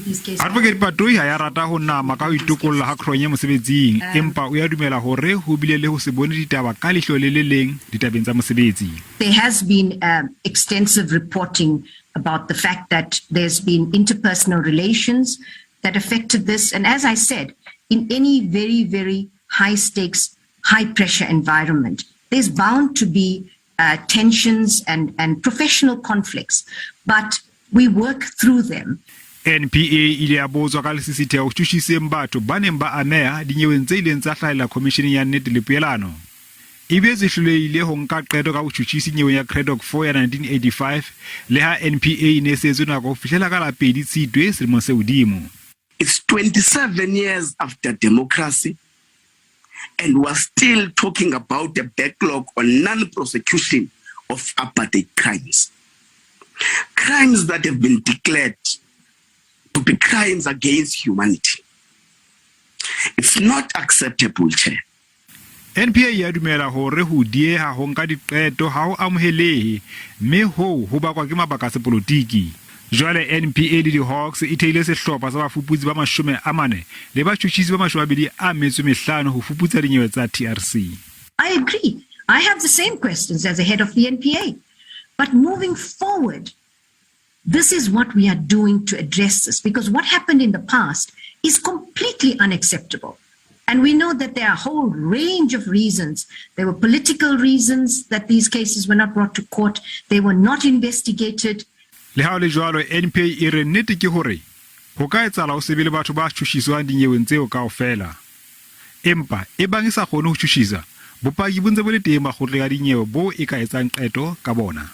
these cases. Advocate Patui ha ya rata ho nama ka ho itokolla ha kronye mosebetsing empa o ya dumela hore ho bile le ho se bone ditaba ka lehlo le leng ditabeng tsa mosebetsi. There has been extensive reporting about the fact that there's been interpersonal relations that affected this, and as I said, in any very, very high stakes, high pressure environment, there's bound to be tensions and professional conflicts, but we work through them. NPA ile ya bozwa ka lesisithe ho tshushiseng batho ba neng ba amea dinyeweng tse ileng tsa hlahela commission ya nnete le poelano. Ibe se hlolehile ho nka qeto ka botjhutjhisi nyeweng ya Craddock 4 ya 1985 le ha NPA ne se tsona go fihlela ka la 2 Tshitwe selemo se hodimo. It's 27 years after democracy, and we're still talking about the backlog on non-prosecution of apartheid crimes. Crimes that have been declared to be crimes against humanity. It's not acceptable, Chair. NPA ya dumela hore ho dieha ho nka diqeto ha o amohelehe mme ho bakwa ke mabaka a sepolotiki. Jwale NPA le di-Hawks e theile sehlopha sa bafuputsi ba 40 le batjhutjhisi ba 25 ho fuputsa dinyewe tsa TRC. I agree. I have the same questions as the head of the NPA. But moving forward, this is what we are doing to address this, because what happened in the past is completely unacceptable. And we know that there are a whole range of reasons. There were political reasons that these cases were not brought to court. They were not investigated. Le ha le jwalo NPA e re nnete ke hore ho ka etsala ho sebele batho ba tshushiswang dinyeweng tseo kaofela. Empa e bang e sa kgone ho tshusisa bopaki bo ntse bo le teng makgotleng a dinyewe bo e ka etsang qeto ka bona.